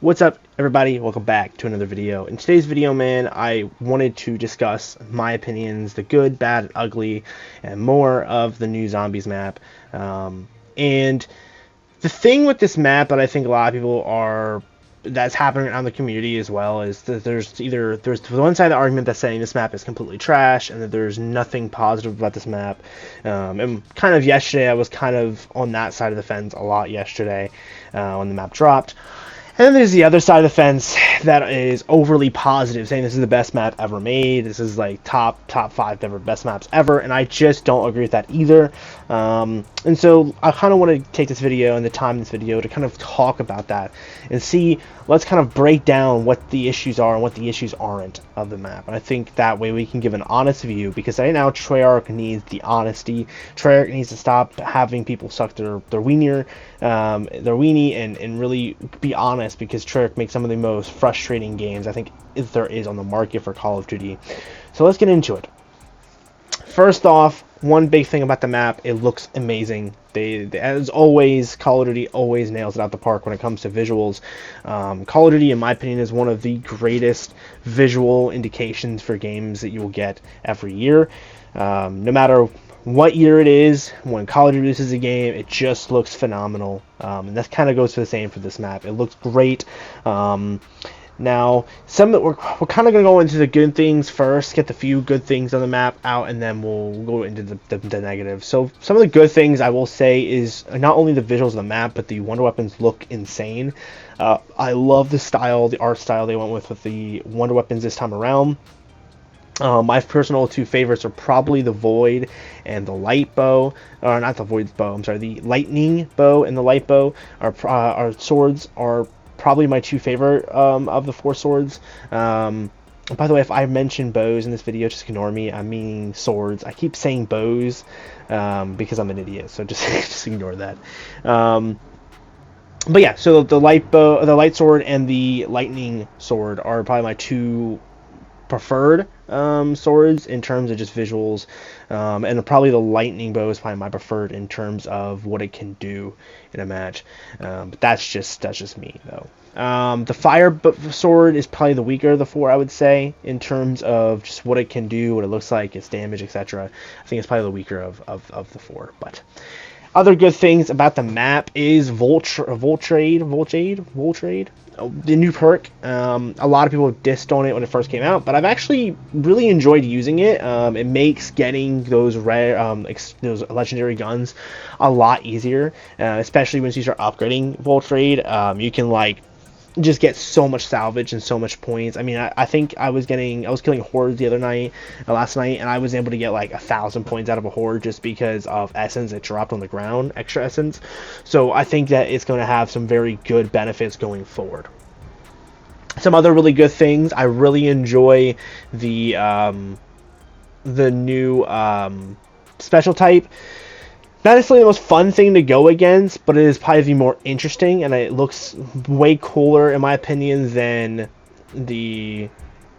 What's up, everybody? Welcome back to another video. In today's video, man, I wanted to discuss my opinions, the good, bad, ugly, and more of the new Zombies map. And the thing with this map that I think a lot of people that's happening around the community as well is that there's one side of the argument that's saying this map is completely trash and that there's nothing positive about this map. And kind of yesterday, I was kind of on that side of the fence a lot yesterday when the map dropped. And then there's the other side of the fence that is overly positive, saying this is the best map ever made. This is like top 5 ever best maps ever, and I just don't agree with that either. And so I kind of want to take this video and the time in this video to kind of talk about that and see. Let's kind of break down what the issues are and what the issues aren't of the map. And I think that way we can give an honest view, because right now Treyarch needs the honesty. Treyarch needs to stop having people suck their weenie and really be honest, because Treyarch makes some of the most frustrating games I think there is on the market for Call of Duty. So let's get into it. First off, one big thing about the map, it looks amazing. They as always, Call of Duty always nails it out the park when it comes to visuals. Call of Duty, in my opinion, is one of the greatest visual indications for games that you will get every year. No matter what year it is, when Call of Duty releases a game, it just looks phenomenal. And that kind of goes for the same for this map. It looks great. Now, we're kind of going to go into the good things first, get the few good things on the map out, and then we'll go into the negatives. So some of the good things I will say is not only the visuals of the map, but the Wonder Weapons look insane. I love the art style they went with the Wonder Weapons this time around. My personal two favorites are probably the Void and the Light Bow, or not the Void's bow, I'm sorry, the Lightning Bow and the Light Bow. Our swords are probably my two favorite of the 4 swords. By the way, if I mention bows in this video, just ignore me. I'm meaning swords. I keep saying bows because I'm an idiot, so just ignore that. But yeah, so the light sword and the lightning sword are probably my two preferred swords in terms of just visuals, and probably the lightning bow is probably my preferred in terms of what it can do in a match, but that's just me though. The fire sword is probably the weaker of the 4, I would say, in terms of just what it can do, what it looks like, its damage, etc. I think it's probably the weaker of the 4. But other good things about the map is Voltrade, the new perk. A lot of people dissed on it when it first came out, but I've actually really enjoyed using it. It makes getting those rare, those legendary guns a lot easier, especially once you start upgrading Voltrade. You can just get so much salvage and so much points. I mean, I think I was killing hordes the other night, last night, and I was able to get 1,000 points out of a horde just because of essence that dropped on the ground, extra essence. So I think that it's going to have some very good benefits going forward. Some other really good things, I really enjoy the new special type. Not necessarily the most fun thing to go against, but it is probably the more interesting, and it looks way cooler, in my opinion, than the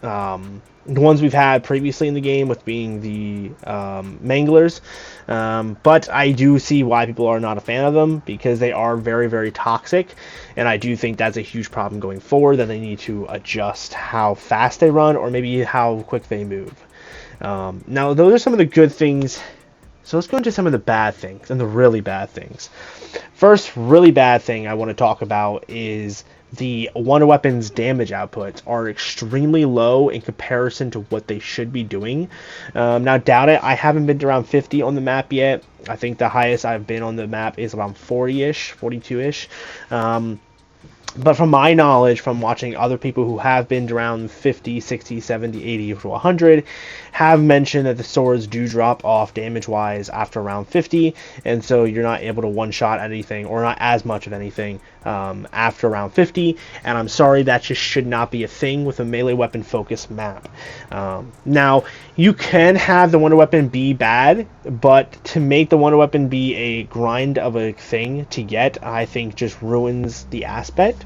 ones we've had previously in the game, with being the Manglers. But I do see why people are not a fan of them, because they are very, very toxic, and I do think that's a huge problem going forward, that they need to adjust how fast they run, or maybe how quick they move. Now, those are some of the good things. So let's go into some of the bad things and the really bad things. First really bad thing I want to talk about is the Wonder Weapons damage outputs are extremely low in comparison to what they should be doing. Now, doubt it, I haven't been to around 50 on the map yet. I think the highest I've been on the map is around 40-ish, 42-ish. But from my knowledge, from watching other people who have been around 50, 60, 70, 80 to 100, have mentioned that the swords do drop off damage-wise after around 50, and so you're not able to one-shot anything, or not as much of anything, after around 50, and I'm sorry, that just should not be a thing with a melee weapon focused map. Now, you can have the Wonder Weapon be bad, but to make the Wonder Weapon be a grind of a thing to get, I think just ruins the aspect,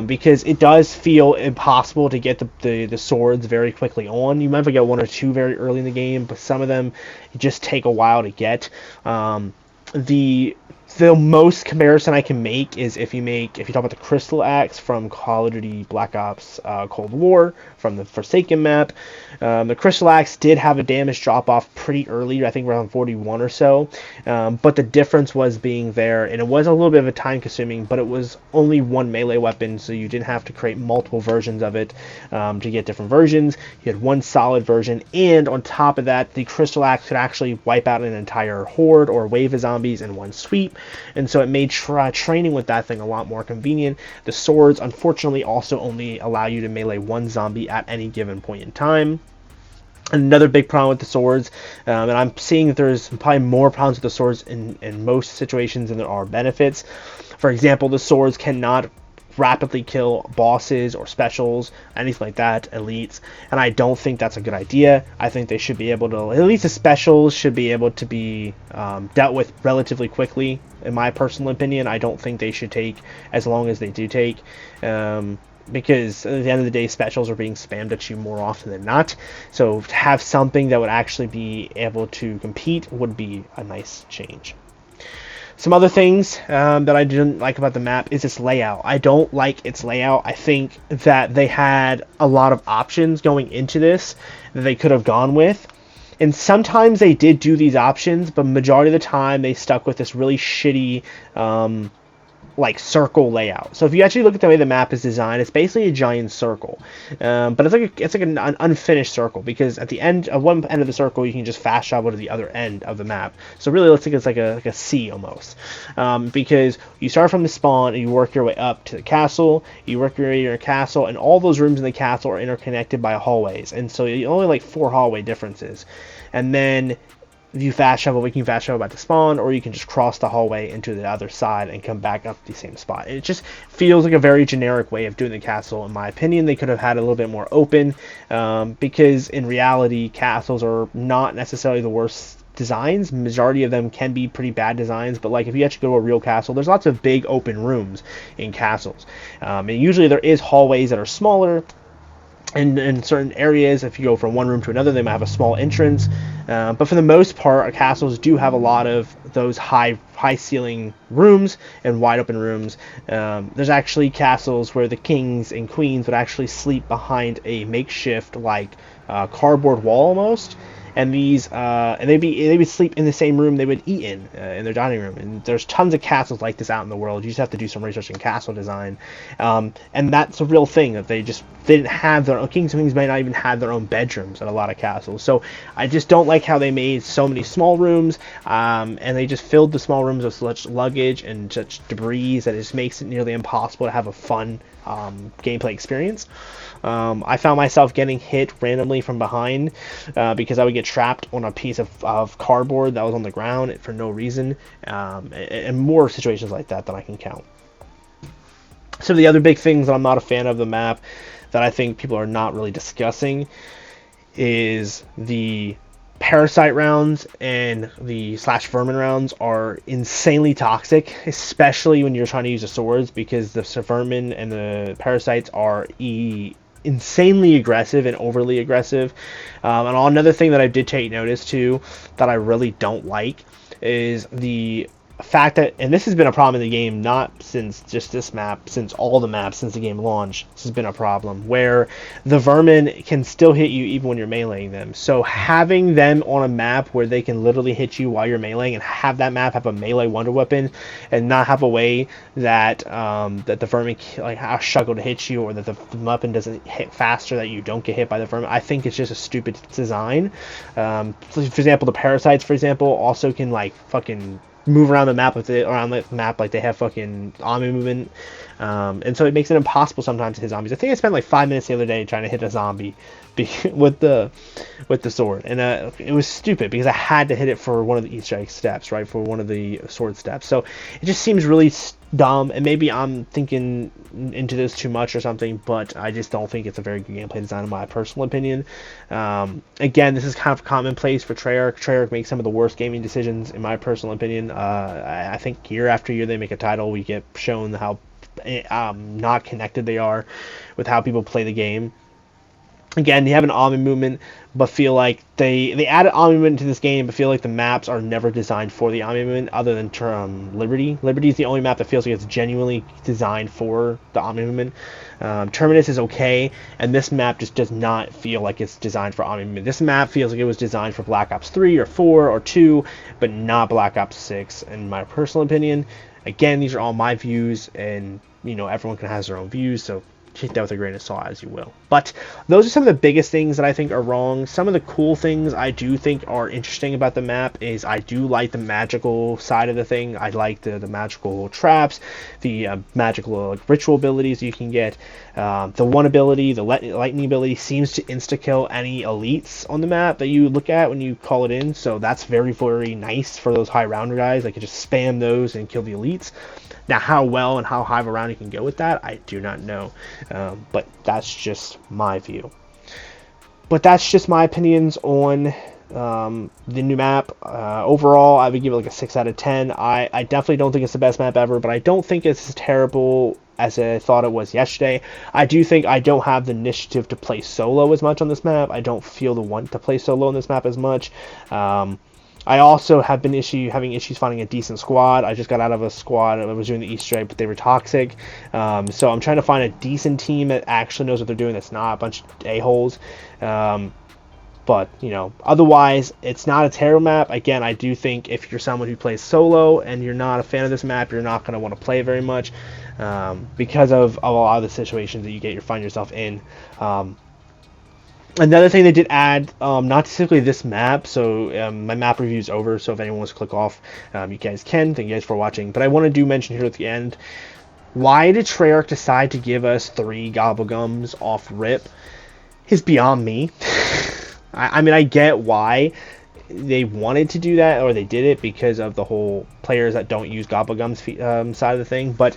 because it does feel impossible to get the swords very quickly on. You might get 1 or 2 very early in the game, but some of them just take a while to get. The The most comparison I can make is if you talk about the Crystal Axe from Call of Duty Black Ops Cold War from the Forsaken map. The Crystal Axe did have a damage drop off pretty early, I think around 41 or so, but the difference was being there, and it was a little bit of a time consuming, but it was only one melee weapon, so you didn't have to create multiple versions of it to get different versions. You had one solid version, and on top of that, the Crystal Axe could actually wipe out an entire horde or wave of zombies in one sweep. And so it made training with that thing a lot more convenient. The swords, unfortunately, also only allow you to melee one zombie at any given point in time. Another big problem with the swords, and I'm seeing that there's probably more problems with the swords in most situations than there are benefits. For example, the swords cannot rapidly kill bosses or specials, anything like that, elites, and I don't think that's a good idea. I think they should be able to, at least the specials should be able to be dealt with relatively quickly, in my personal opinion. I don't think they should take as long as they do take, because at the end of the day, specials are being spammed at you more often than not, so to have something that would actually be able to compete would be a nice change. Some other things that I didn't like about the map is its layout. I don't like its layout. I think that they had a lot of options going into this that they could have gone with. And sometimes they did do these options, but majority of the time they stuck with this really shitty like circle layout. So if you actually look at the way the map is designed, it's basically a giant circle, but it's like an unfinished circle, because at the end of one end of the circle you can just fast travel to the other end of the map. So really, let's think it's like a C almost, because you start from the spawn and you work your way up to the castle. You work your way to your castle, and all those rooms in the castle are interconnected by hallways, and so you only like 4 hallway differences, and then if you fast travel, we can fast travel back to spawn, or you can just cross the hallway into the other side and come back up the same spot. It just feels like a very generic way of doing the castle, in my opinion. They could have had a little bit more open, because in reality, castles are not necessarily the worst designs. Majority of them can be pretty bad designs, but like if you actually go to a real castle, there's lots of big open rooms in castles, and usually there is hallways that are smaller. In certain areas, if you go from one room to another, they might have a small entrance, but for the most part, castles do have a lot of those high ceiling rooms and wide open rooms. There's actually castles where the kings and queens would actually sleep behind a makeshift like cardboard wall almost, and they would sleep in the same room they would eat in their dining room. And there's tons of castles like this out in the world. You just have to do some research in castle design, and that's a real thing, that they didn't have their own. Kings and queens might not even have their own bedrooms at a lot of castles. So I just don't like how they made so many small rooms, and they just filled the small rooms with such luggage and such debris that it just makes it nearly impossible to have a fun gameplay experience. I found myself getting hit randomly from behind because I would get trapped on a piece of cardboard that was on the ground for no reason, and more situations like that I can count. Some of the other big things that I'm not a fan of the map that I think people are not really discussing is the parasite rounds and the /vermin rounds are insanely toxic, especially when you're trying to use the swords, because the vermin and the parasites are insanely aggressive and overly aggressive. And another thing that I did take notice to that I really don't like is the fact that, and this has been a problem in the game, not since just this map, since all the maps since the game launched, this has been a problem where the vermin can still hit you even when you're meleeing them. So having them on a map where they can literally hit you while you're meleeing, and have that map have a melee wonder weapon, and not have a way that that the vermin like struggle to hit you, or that the weapon doesn't hit faster, that you don't get hit by the vermin, I think it's just a stupid design. For example, the parasites, for example, also can like fucking move around the map like they have fucking army movement, and so it makes it impossible sometimes to hit zombies. I think I spent like 5 minutes the other day trying to hit a zombie with the sword, and it was stupid because I had to hit it for one of the Easter egg steps, right, for one of the sword steps. So it just seems really dumb, and maybe I'm thinking into this too much or something, but I just don't think it's a very good gameplay design in my personal opinion. Again, this is kind of commonplace for Treyarch. Treyarch makes some of the worst gaming decisions in my personal opinion. I think year after year they make a title, we get shown how not connected they are with how people play the game. Again, they have an Omni movement, but feel like they added Omni movement to this game, but feel like the maps are never designed for the Omni movement, other than Liberty. Liberty is the only map that feels like it's genuinely designed for the Omni movement. Terminus is okay, and this map just does not feel like it's designed for Omni movement. This map feels like it was designed for Black Ops 3 or 4 or 2, but not Black Ops 6, in my personal opinion. Again, these are all my views, and everyone can have their own views, so take that with a grain of salt as you will. But those are some of the biggest things that I think are wrong. Some of the cool things I do think are interesting about the map is I do like the magical side of the thing. I like the magical traps, the magical ritual abilities you can get. The one ability, the lightning ability, seems to insta-kill any elites on the map that you look at when you call it in. So that's very, very nice for those high rounder guys. I can just spam those and kill the elites. Now, how well and how high of a round you can go with that, I do not know. But that's just my view. But that's just my opinions on the new map. Overall, I would give it like a 6 out of 10. I definitely don't think it's the best map ever, but I don't think it's as terrible as I thought it was yesterday. I do think I don't have the initiative to play solo as much on this map. I don't feel the want to play solo on this map as much. I also have been having issues finding a decent squad. I just got out of a squad. I was doing the Easter egg, but they were toxic. So I'm trying to find a decent team that actually knows what they're doing, that's not a bunch of a-holes. But, otherwise, it's not a terrible map. Again, I do think if you're someone who plays solo and you're not a fan of this map, you're not going to want to play very much because of a lot of the situations that you find yourself in. Another thing they did add, not specifically this map, so my map review is over, so if anyone wants to click off, you guys can. Thank you guys for watching. But I want to mention here at the end, why did Treyarch decide to give us 3 Gobblegums off rip is beyond me. I mean, I get why they wanted to do that, or they did it because of the whole players that don't use Gobblegums side of the thing, but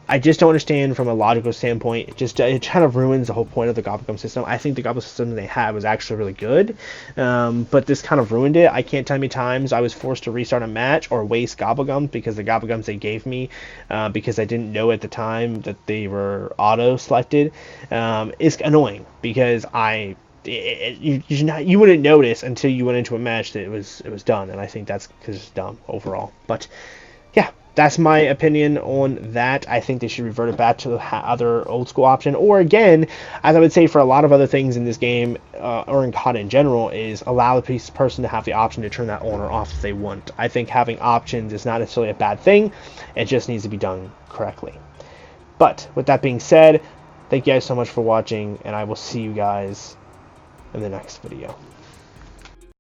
I just don't understand from a logical standpoint. It kind of ruins the whole point of the Gobblegum system. I think the Gobblegum system they had was actually really good, but this kind of ruined it. I can't tell how many times I was forced to restart a match or waste Gobblegums because the Gobblegums they gave me, because I didn't know at the time that they were auto-selected, is annoying because you wouldn't notice until you went into a match that it was done, and I think that's because it's dumb overall. But yeah, that's my opinion on that. I think they should revert it back to the other old school option, or again, as I would say for a lot of other things in this game, or in COD in general, is allow the person to have the option to turn that on or off if they want. I think having options is not necessarily a bad thing. It just needs to be done correctly. But with that being said, thank you guys so much for watching, and I will see you guys in the next video.